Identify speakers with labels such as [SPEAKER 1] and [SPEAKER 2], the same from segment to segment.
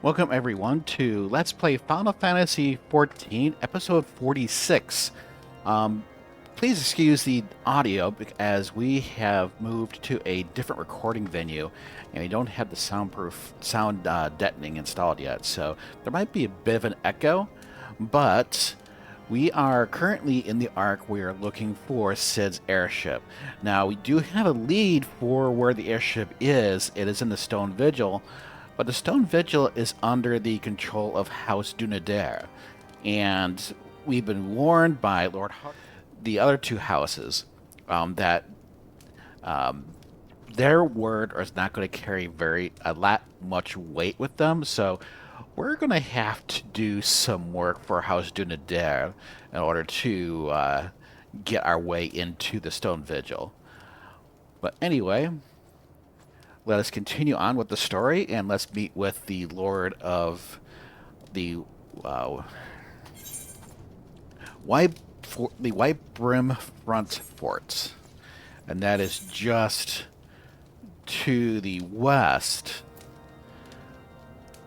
[SPEAKER 1] Welcome everyone to Let's Play Final Fantasy XIV, episode 46. Please excuse the audio as we have moved to a different recording venue and we don't have the sound deadening installed yet, so there might be a bit of an echo, but we are currently in the arc we are looking for Cid's airship. Now, we do have a lead for where the airship is. It is in the Stone Vigil, but the Stone Vigil is under the control of House Dunedain, and we've been warned by Lord the other two houses that their word is not going to carry much weight with them. So we're going to have to do some work for House Dunedain in order to get our way into the Stone Vigil. But anyway, let us continue on with the story, and let's meet with the Lord of the Whitebrim Front Fort, and that is just to the west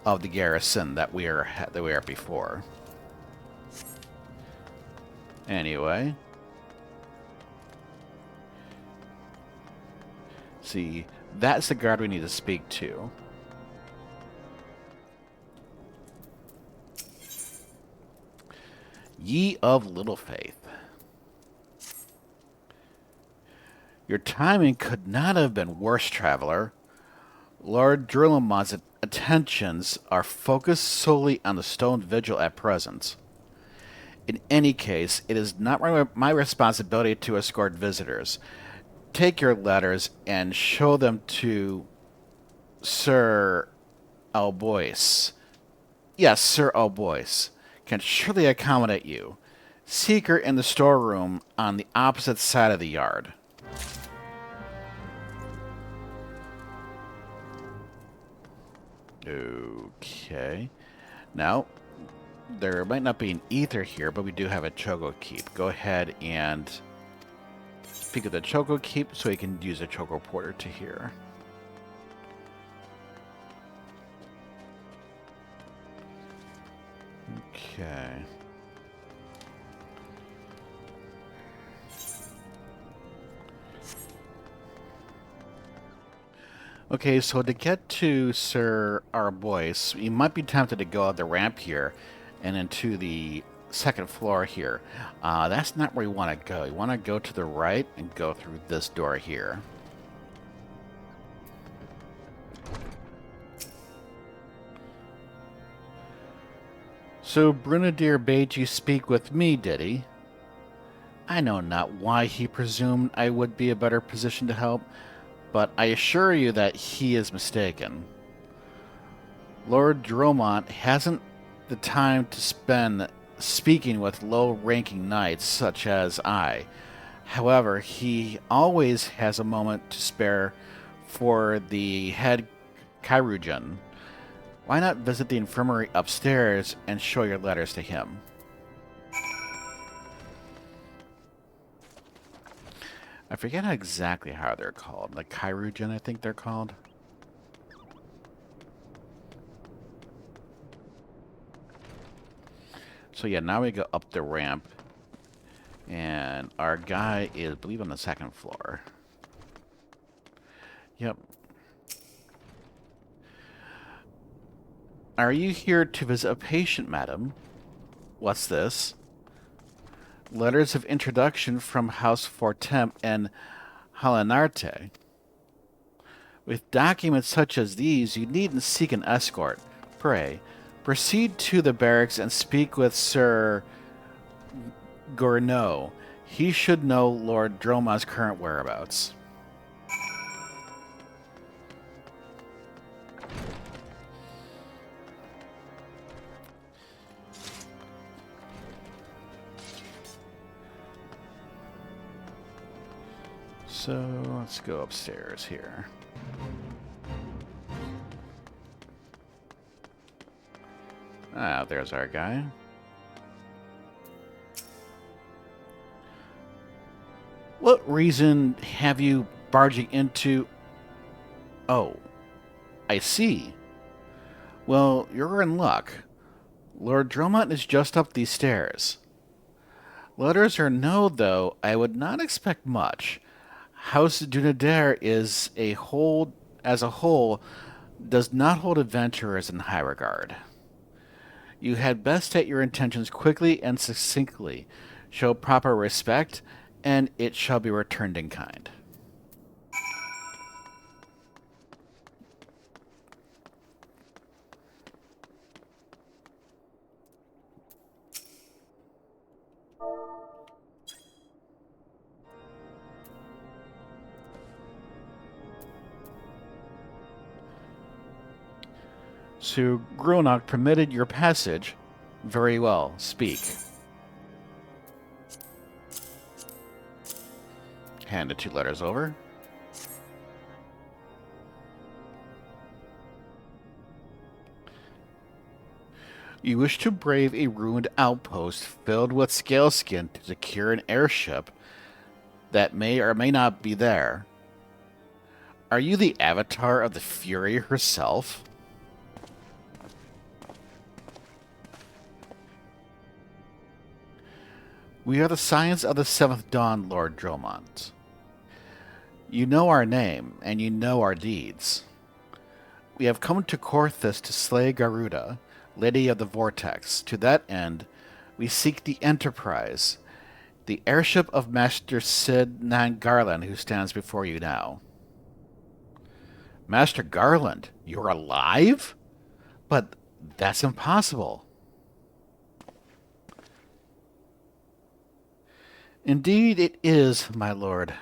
[SPEAKER 1] of the garrison that we are before. Anyway, see, that's the guard we need to speak to. Ye of little faith. Your timing could not have been worse, traveler. Lord Drillmon's attentions are focused solely on the Stone Vigil at present. In any case, it is not my responsibility to escort visitors. Take your letters and show them to Sir Albois. Yes, Sir Albois can surely accommodate you. Seek her in the storeroom on the opposite side of the yard. Okay. Now, there might not be an ether here, but we do have a Choco Keep. Go ahead and speak of the Choco Keep so you can use a Choco Porter to here. Okay. Okay, so to get to Sir Arbois, you might be tempted to go up the ramp here and into the second floor here. That's not where you want to go. You want to go to the right and go through this door here. So Brunadier bade you speak with me, did he? I know not why he presumed I would be a better position to help, but I assure you that he is mistaken. Lord Dromont hasn't the time to spend speaking with low-ranking knights such as I. However, he always has a moment to spare for the head chirurgeon. Why not visit the infirmary upstairs and show your letters to him? I forget exactly how they're called. Like chirurgeon, I think they're called. So yeah, now we go up the ramp. And our guy is, I believe, on the second floor. Yep. Are you here to visit a patient, madam? What's this? Letters of introduction from House Fortemps and Halinarte. With documents such as these, you needn't seek an escort. Pray, proceed to the barracks and speak with Sir Gourneau. He should know Lord Droma's current whereabouts. So let's go upstairs here. Ah, there's our guy. What reason have you barging into... Oh, I see. Well, you're in luck. Lord Dromont is just up these stairs. Letters or no, though, I would not expect much. House Dunader is as a whole, does not hold adventurers in high regard. You had best state your intentions quickly and succinctly, show proper respect, and it shall be returned in kind. So Gronach permitted your passage. Very well, speak. Hand the 2 letters over. You wish to brave a ruined outpost filled with scaleskin to secure an airship that may or may not be there. Are you the avatar of the Fury herself? We are the Scions of the 7th Dawn, Lord Dromont. You know our name, and you know our deeds. We have come to Coerthas to slay Garuda, Lady of the Vortex. To that end, we seek the Enterprise, the airship of Master Cid Garland, who stands before you now. Master Garland, you're alive? But that's impossible. Indeed it is, my lord.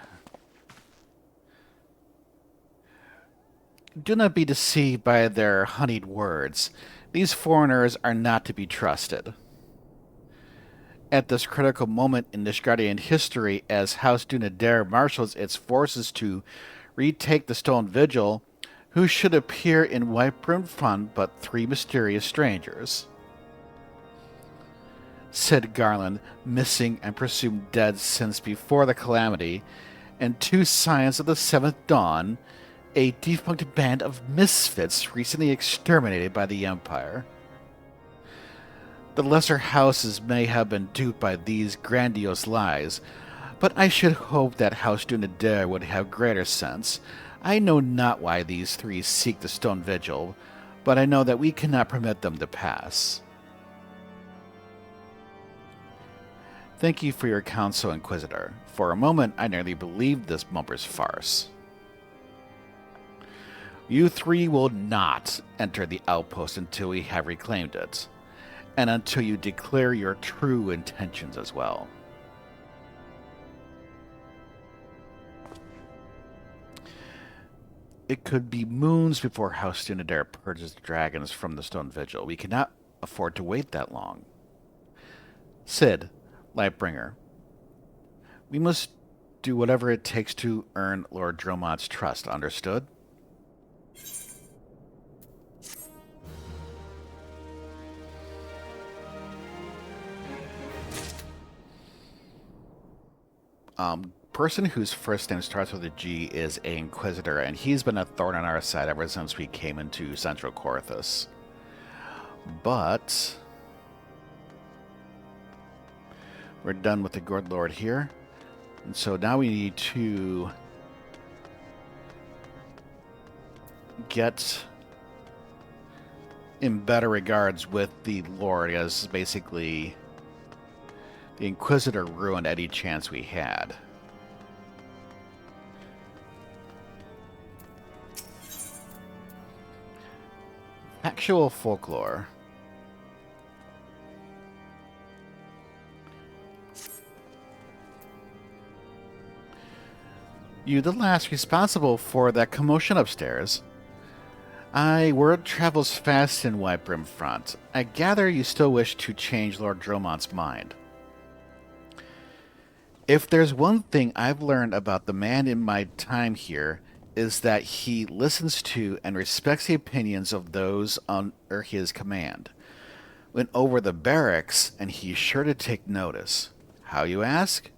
[SPEAKER 1] Do not be deceived by their honeyed words. These foreigners are not to be trusted. At this critical moment in Ishgardian history, as House Dunader marshals its forces to retake the Stone Vigil, who should appear in Whitebrim Front but 3 mysterious strangers? Cid Garland, missing and presumed dead since before the calamity, and 2 Scions of the 7th Dawn, a defunct band of misfits recently exterminated by the Empire. The lesser houses may have been duped by these grandiose lies, but I should hope that House Dunader would have greater sense. I know not why these 3 seek the Stone Vigil, but I know that we cannot permit them to pass. Thank you for your counsel, Inquisitor. For a moment, I nearly believed this mumper's farce. You 3 will not enter the outpost until we have reclaimed it, and until you declare your true intentions as well. It could be moons before House Dunader purges the dragons from the Stone Vigil. We cannot afford to wait that long. Cid, Lightbringer, we must do whatever it takes to earn Lord Dromont's trust, understood? Person whose first name starts with a G is a Inquisitor, and he's been a thorn on our side ever since we came into Central Coerthas. But we're done with the Good Lord here, and so now we need to get in better regards with the Lord, as basically the Inquisitor ruined any chance we had. Factual Folklore. You the last responsible for that commotion upstairs. Aye, word travels fast in Whitebrim Front. I gather you still wish to change Lord Dromont's mind. If there's one thing I've learned about the man in my time here, is that he listens to and respects the opinions of those under his command. Went over the barracks, and he's sure to take notice. How, you ask?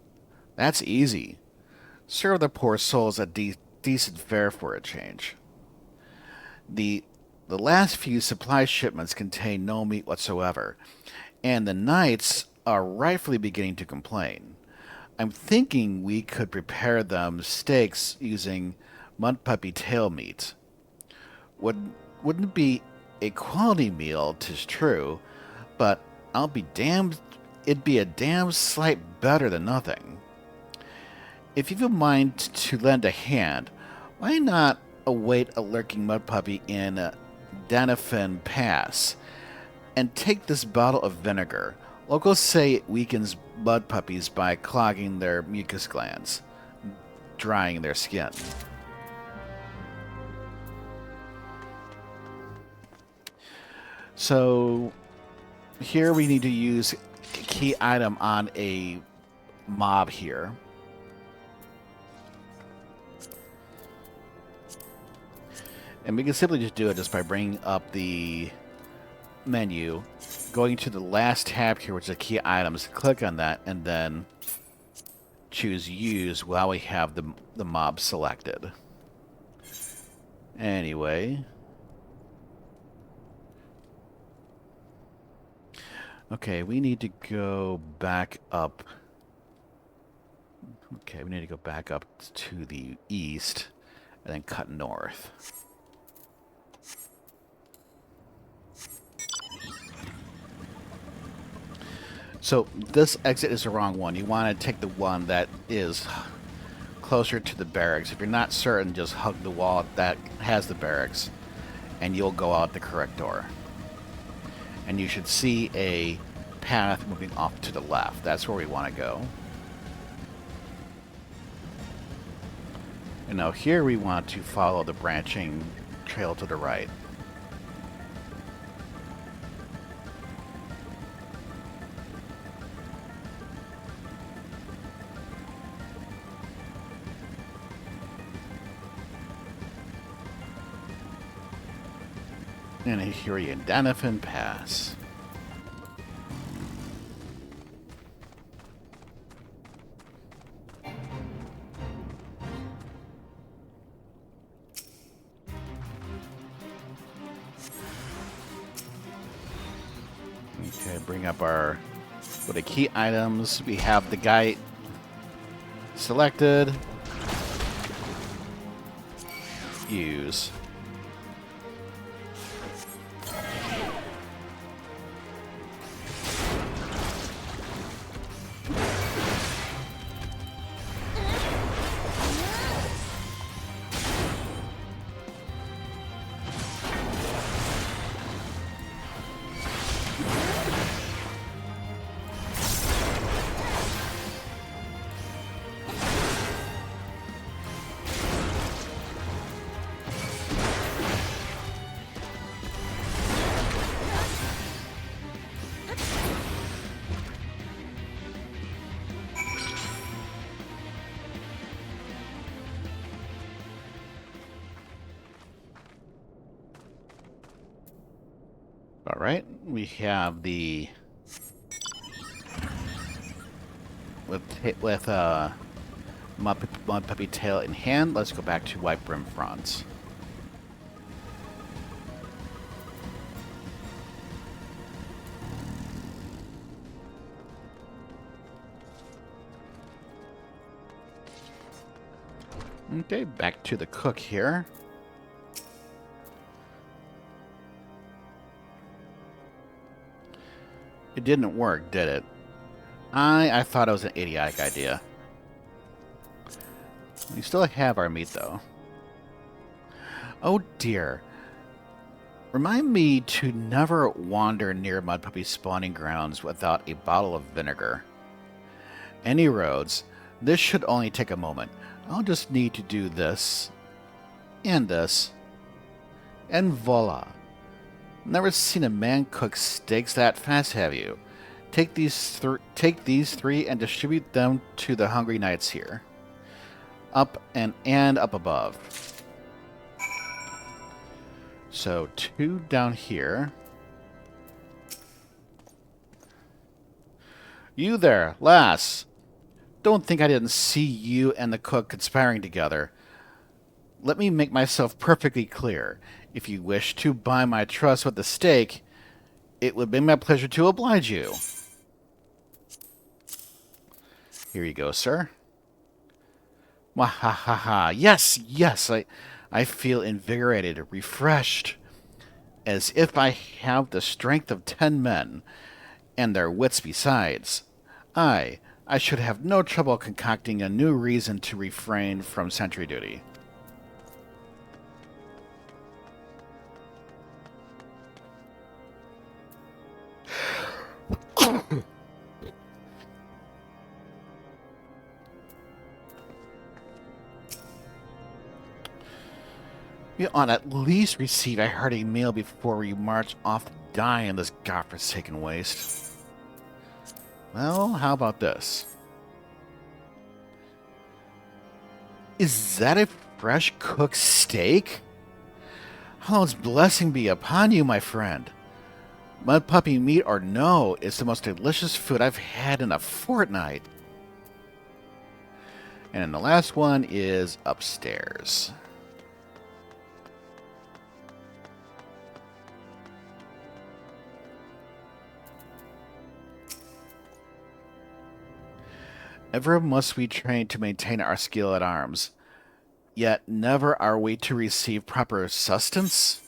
[SPEAKER 1] That's easy. Serve the poor souls a decent fare for a change. The The last few supply shipments contain no meat whatsoever, and the knights are rightfully beginning to complain. I'm thinking we could prepare them steaks using mud puppy tail meat. Wouldn't be a quality meal, 'tis true, but I'll be damned, it'd be a damn sight better than nothing. If you've a mind to lend a hand, why not await a lurking mud puppy in Danafin Pass and take this bottle of vinegar? Locals say it weakens mud puppies by clogging their mucus glands, drying their skin. So here we need to use a key item on a mob here. And we can simply just do it just by bringing up the menu, going to the last tab here, which is key items, click on that, and then choose use while we have the mob selected. Anyway. Okay, we need to go back up. Okay, we need to go back up to the east and then cut north. So this exit is the wrong one. You want to take the one that is closer to the barracks. If you're not certain, just hug the wall that has the barracks, and you'll go out the correct door. And you should see a path moving off to the left. That's where we want to go. And now here we want to follow the branching trail to the right. And here we in Danafin Pass. Okay, bring up our with the key items. We have the guy selected. Use. All right, we have the with mud puppy tail in hand. Let's go back to Whitebrim Front. Okay, back to the cook here. It didn't work, did it? I thought it was an idiotic idea. We still have our meat, though. Oh, dear. Remind me to never wander near Mud Puppy's spawning grounds without a bottle of vinegar. Any roads. This should only take a moment. I'll just need to do this. And this. And voila. Never seen a man cook steaks that fast, have you? Take these three and distribute them to the hungry knights here. Up and up above. So 2 down here. You there, lass. Don't think I didn't see you and the cook conspiring together. Let me make myself perfectly clear. If you wish to buy my trust with a stake, it would be my pleasure to oblige you. Here you go, sir. Wahahaha. Yes, yes, I feel invigorated, refreshed, as if I have the strength of 10 men, and their wits besides. I should have no trouble concocting a new reason to refrain from sentry duty. You ought at least receive a hearty meal before you march off to die in this godforsaken waste. Well, how about this? Is that a fresh cooked steak? Allah's blessing be upon you, my friend. Mud puppy meat or no, it's the most delicious food I've had in a fortnight. And the last one is upstairs. Ever must we train to maintain our skill at arms, yet never are we to receive proper sustenance?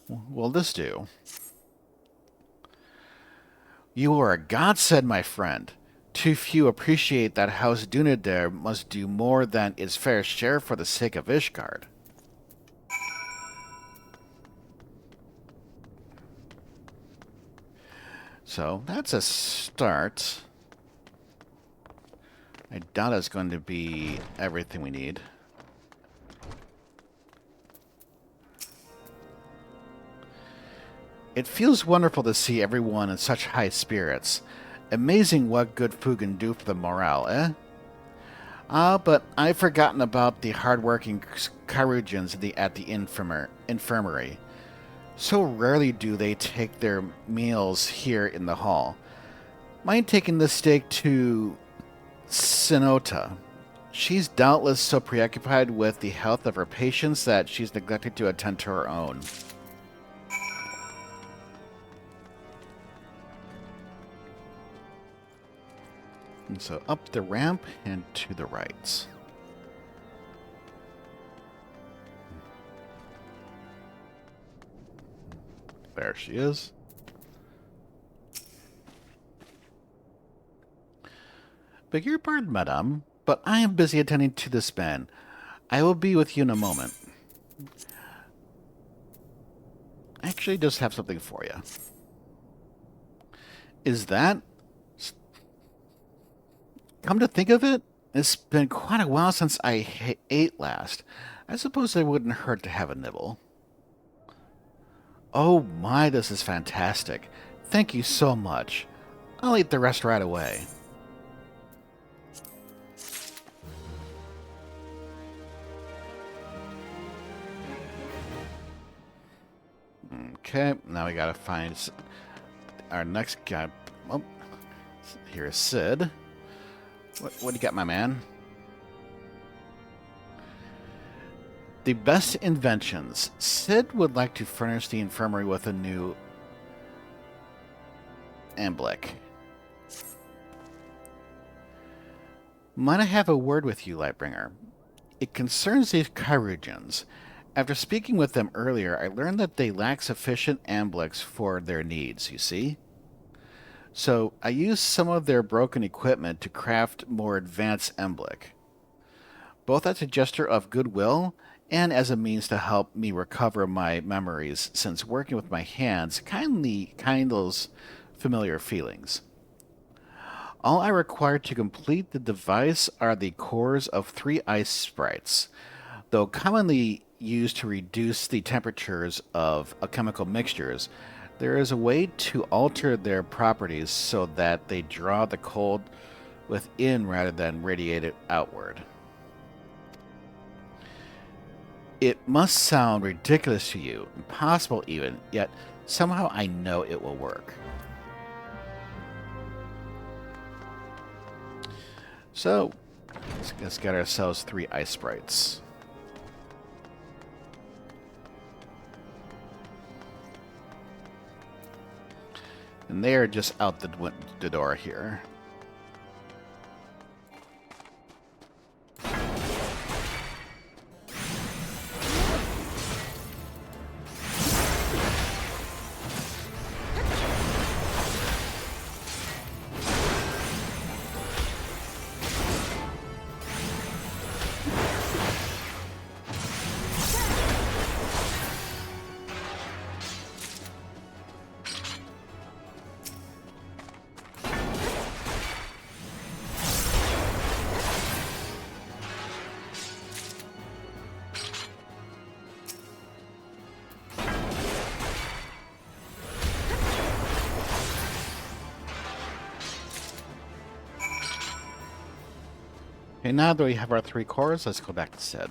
[SPEAKER 1] Will this do? You are a godsend, my friend. Too few appreciate that House Dunedain must do more than its fair share for the sake of Ishgard. So, that's a start. I doubt it's going to be everything we need. It feels wonderful to see everyone in such high spirits. Amazing what good food can do for the morale, eh? But I've forgotten about the hard-working Carugians at the infirmary. So rarely do they take their meals here in the hall. Mind taking the steak to Sinota? She's doubtless so preoccupied with the health of her patients that she's neglected to attend to her own. And so up the ramp and to the right. There she is. Beg your pardon, madame, but I am busy attending to this man. I will be with you in a moment. I actually just have something for you. Is that... Come to think of it, it's been quite a while since I ate last. I suppose it wouldn't hurt to have a nibble. Oh my, this is fantastic. Thank you so much. I'll eat the rest right away. Okay, now we gotta find our next guy. Oh, here's Cid. What do you got, my man? The best inventions. Cid would like to furnish the infirmary with a new emblem. Might I have a word with you, Lightbringer? It concerns these Carugians. After speaking with them earlier, I learned that they lack sufficient emblems for their needs, you see? So I used some of their broken equipment to craft more advanced emblems, both as a gesture of goodwill and as a means to help me recover my memories, since working with my hands kindles familiar feelings. All I require to complete the device are the cores of 3 ice sprites, though commonly used to reduce the temperatures of chemical mixtures. There is a way to alter their properties so that they draw the cold within rather than radiate it outward. It must sound ridiculous to you, impossible even, yet somehow I know it will work. So, let's get ourselves 3 ice sprites. And they are just out the door here. Okay, now that we have our 3 cores, let's go back to Cid.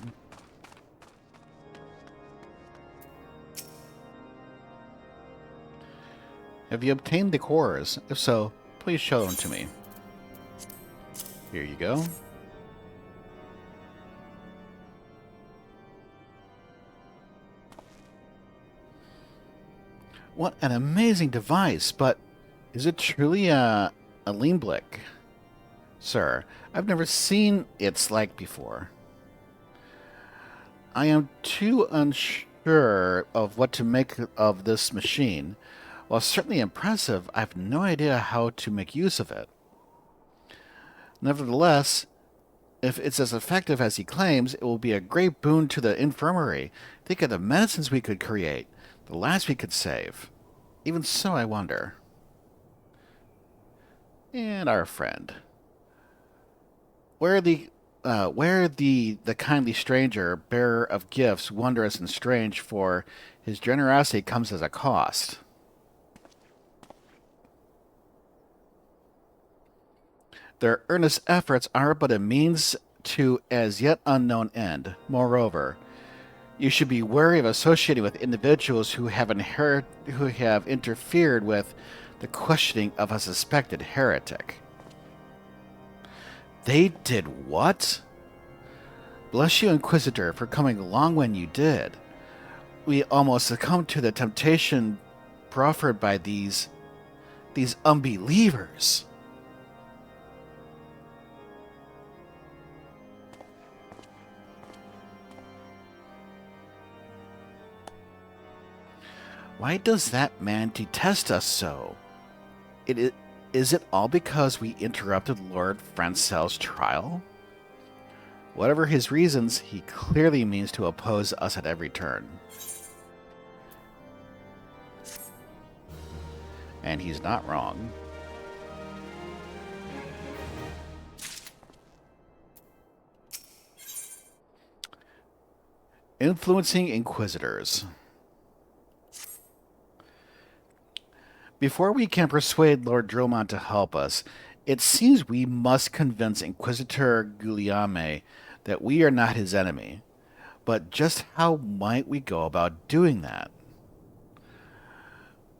[SPEAKER 1] Have you obtained the cores? If so, please show them to me. Here you go. What an amazing device, but is it truly a Leanblick? Sir, I've never seen its like before. I am too unsure of what to make of this machine. While certainly impressive, I have no idea how to make use of it. Nevertheless, if it's as effective as he claims, it will be a great boon to the infirmary. Think of the medicines we could create, the lives we could save. Even so, I wonder. And our friend. Where the kindly stranger, bearer of gifts wondrous and strange, for his generosity comes as a cost. Their earnest efforts are but a means to as yet unknown end. Moreover, you should be wary of associating with individuals who have interfered with the questioning of a suspected heretic. They did what? Bless you, Inquisitor, for coming along when you did. We almost succumbed to the temptation proffered by these unbelievers. Why does that man detest us so? Is it all because we interrupted Lord Francel's trial? Whatever his reasons, he clearly means to oppose us at every turn. And he's not wrong. Influencing Inquisitors. Before we can persuade Lord Dromont to help us, it seems we must convince Inquisitor Guillaume that we are not his enemy. But just how might we go about doing that?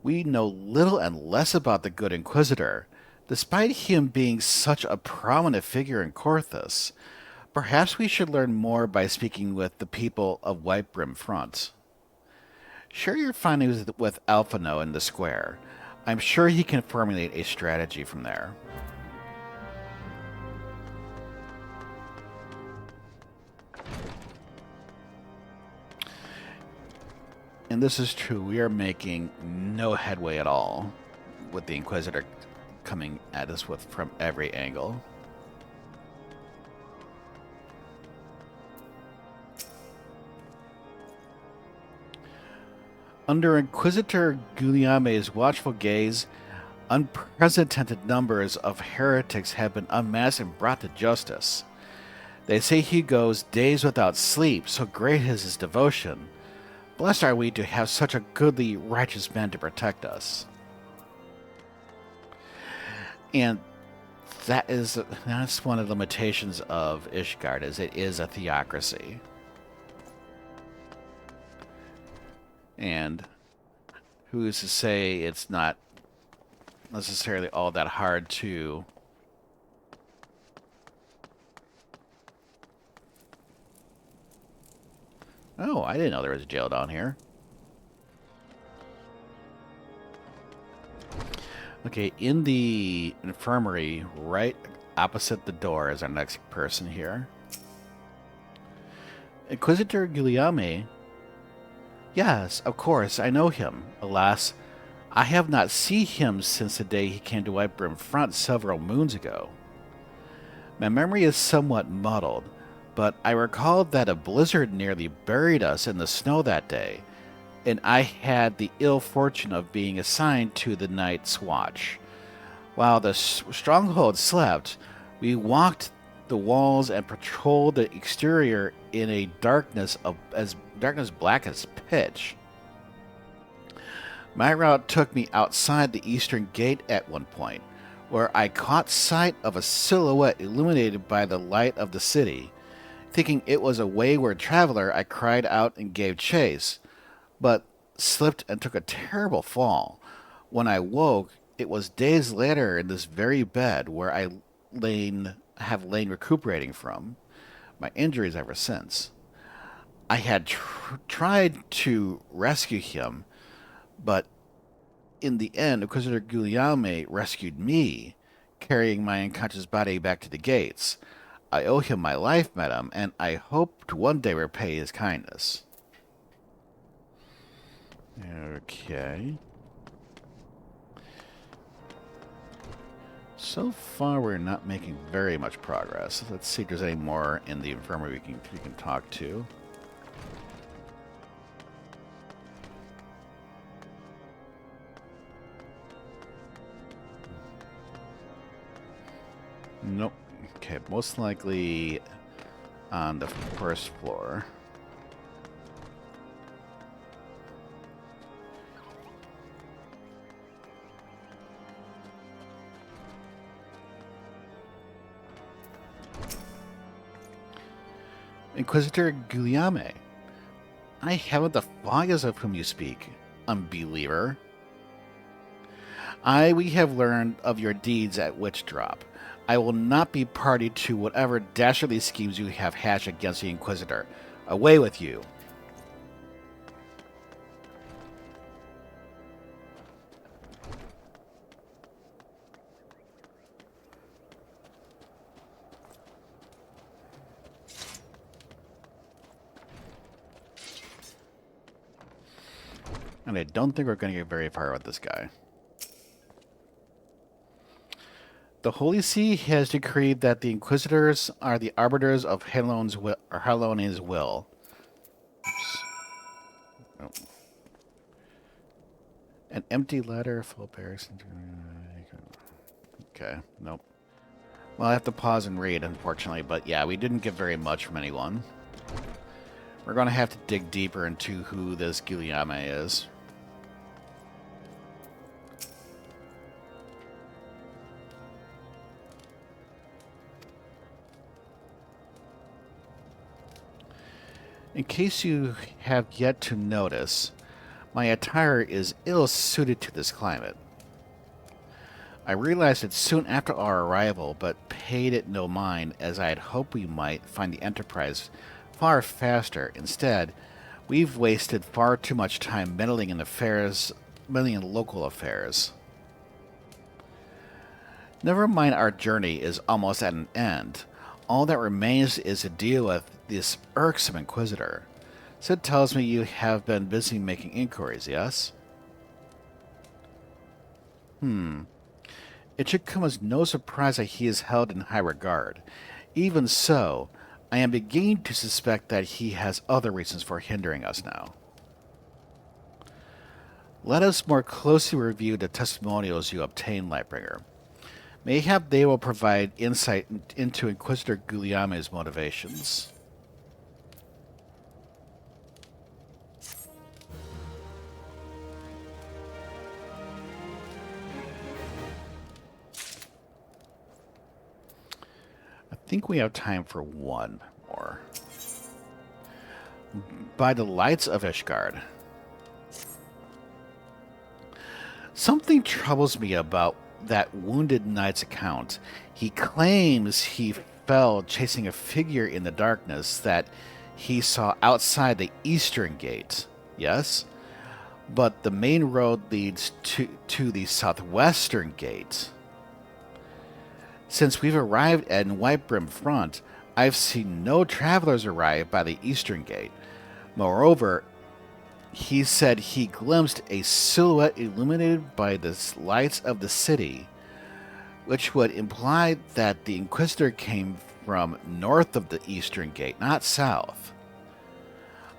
[SPEAKER 1] We know little and less about the good Inquisitor, despite him being such a prominent figure in Coerthas. Perhaps we should learn more by speaking with the people of Whitebrim Front. Share your findings with Alphnaud in the square. I'm sure he can formulate a strategy from there. And this is true. We are making no headway at all with the Inquisitor coming at us from every angle. Under Inquisitor Guillaume's watchful gaze, unprecedented numbers of heretics have been unmasked and brought to justice. They say he goes days without sleep, so great is his devotion. Blessed are we to have such a goodly, righteous man to protect us. And that's one of the limitations of Ishgard, is it is a theocracy. And who's to say it's not necessarily all that hard to Oh, I didn't know there was a jail down here. Okay, in the infirmary, right opposite the door, is our next person here. Inquisitor Guillaume. Yes, of course, I know him. Alas, I have not seen him since the day he came to Whitebrim Front several moons ago. My memory is somewhat muddled, but I recall that a blizzard nearly buried us in the snow that day, and I had the ill fortune of being assigned to the night's watch. While the stronghold slept, we walked the walls and patrolled the exterior in a darkness black as pitch. My route took me outside the eastern gate at one point, where I caught sight of a silhouette illuminated by the light of the city. Thinking it was a wayward traveler, I cried out and gave chase, but slipped and took a terrible fall. When I woke, it was days later in this very bed where I have lain recuperating from my injuries ever since. I had tried to rescue him, but in the end, Inquisitor Guillaume rescued me, carrying my unconscious body back to the gates. I owe him my life, madam, and I hope to one day repay his kindness. Okay. So far, we're not making very much progress. Let's see if there's any more in the infirmary we can talk to. Nope. Okay, most likely on the first floor. Inquisitor Guillaume. I haven't the foggiest of whom you speak, unbeliever. We have learned of your deeds at Witch Drop. I will not be party to whatever dastardly schemes you have hatched against the Inquisitor. Away with you. And I don't think we're going to get very far with this guy. The Holy See has decreed that the Inquisitors are the arbiters of Helon's will. Oops. Nope. An empty letter full barracks. Okay, nope. Well, I have to pause and read, unfortunately, but yeah, we didn't get very much from anyone. We're going to have to dig deeper into who this Guillaume is. In case you have yet to notice, my attire is ill-suited to this climate. I realized it soon after our arrival, but paid it no mind, as I had hoped we might find the Enterprise far faster. Instead, we've wasted far too much time meddling in local affairs. Never mind, our journey is almost at an end. All that remains is to deal with this irksome Inquisitor. Cid tells me you have been busy making inquiries, yes? It should come as no surprise that he is held in high regard. Even so, I am beginning to suspect that he has other reasons for hindering us now. Let us more closely review the testimonials you obtained, Lightbringer. Mayhap they will provide insight into Inquisitor Guillaume's motivations. I think we have time for one more. By the lights of Ishgard. Something troubles me about that wounded knight's account. He claims he fell chasing a figure in the darkness that he saw outside the eastern gate. Yes? but the main road leads to the southwestern gate. Since we've arrived at Whitebrim Front, I've seen no travelers arrive by the eastern gate. Moreover, he said he glimpsed a silhouette illuminated by the lights of the city, which would imply that the Inquisitor came from north of the eastern gate, not south.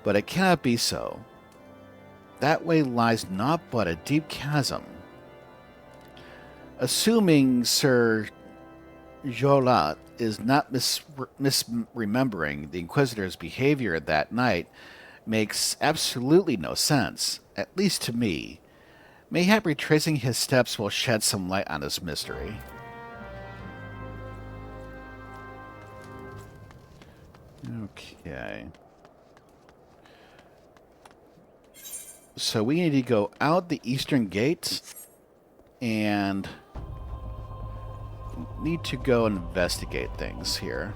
[SPEAKER 1] But it cannot be so. That way lies naught but a deep chasm. Assuming Sir Jolat is not misremembering the Inquisitor's behavior that night makes absolutely no sense, at least to me. Mayhap retracing his steps will shed some light on this mystery. Okay. So we need to go out the eastern gate and need to go investigate things here.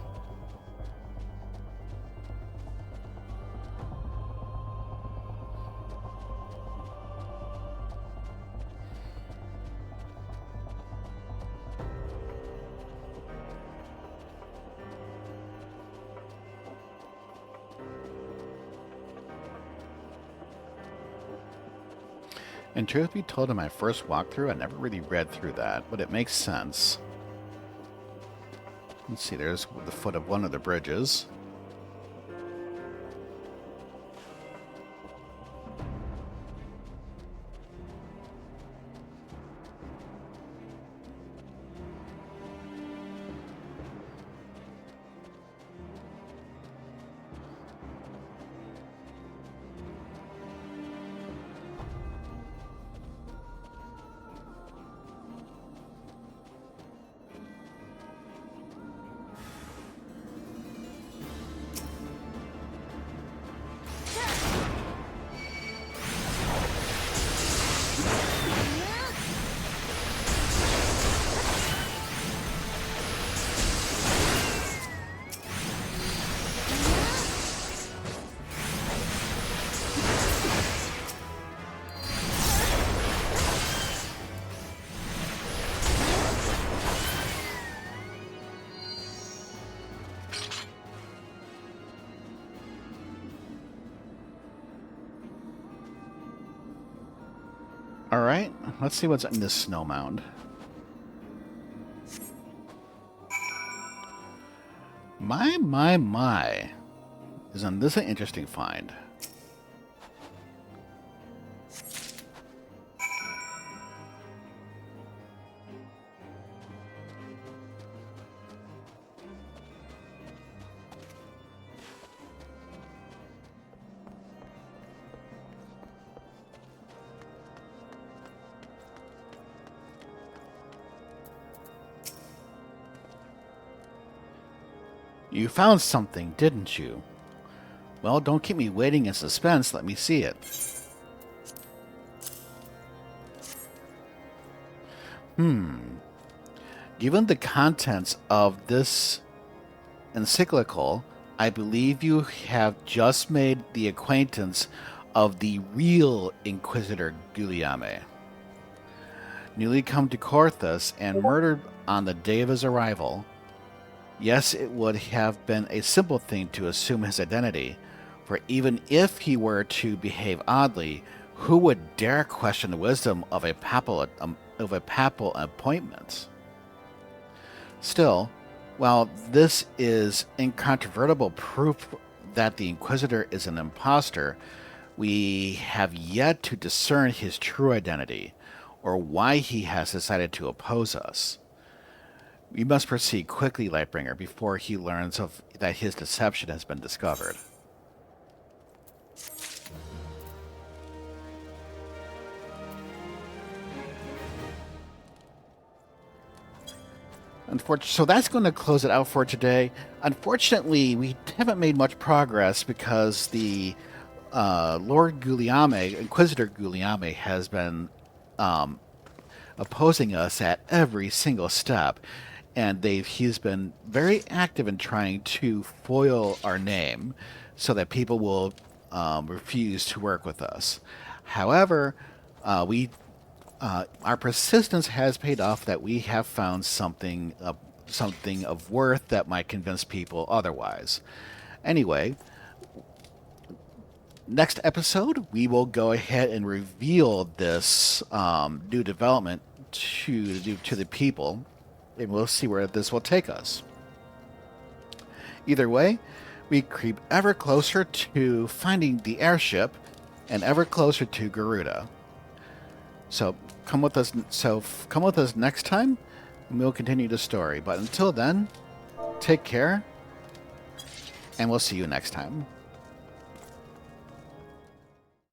[SPEAKER 1] And truth be told, in my first walkthrough, I never really read through that, but it makes sense. Let's see, there's the foot of one of the bridges. Alright, let's see what's in this snow mound. My. Isn't this an interesting find? You found something, didn't you? Well, don't keep me waiting in suspense. Let me see it. Given the contents of this encyclical, I believe you have just made the acquaintance of the real Inquisitor Guillaume. Newly come to Coerthas and murdered on the day of his arrival. Yes, it would have been a simple thing to assume his identity, for even if he were to behave oddly, who would dare question the wisdom of a papal appointment? Still, while this is incontrovertible proof that the Inquisitor is an impostor, we have yet to discern his true identity, or why he has decided to oppose us. We must proceed quickly, Lightbringer, before he learns that his deception has been discovered. So that's going to close it out for today. Unfortunately, we haven't made much progress because the Lord Guillaume, Inquisitor Guillaume, has been opposing us at every single step. And he's been very active in trying to foil our name so that people will refuse to work with us. However, our persistence has paid off, that we have found something of worth that might convince people otherwise. Anyway, next episode, we will go ahead and reveal this new development to the people, and we'll see where this will take us. Either way, we creep ever closer to finding the airship and ever closer to Garuda. So come with us next time, and we'll continue the story. But until then, take care, and we'll see you next time.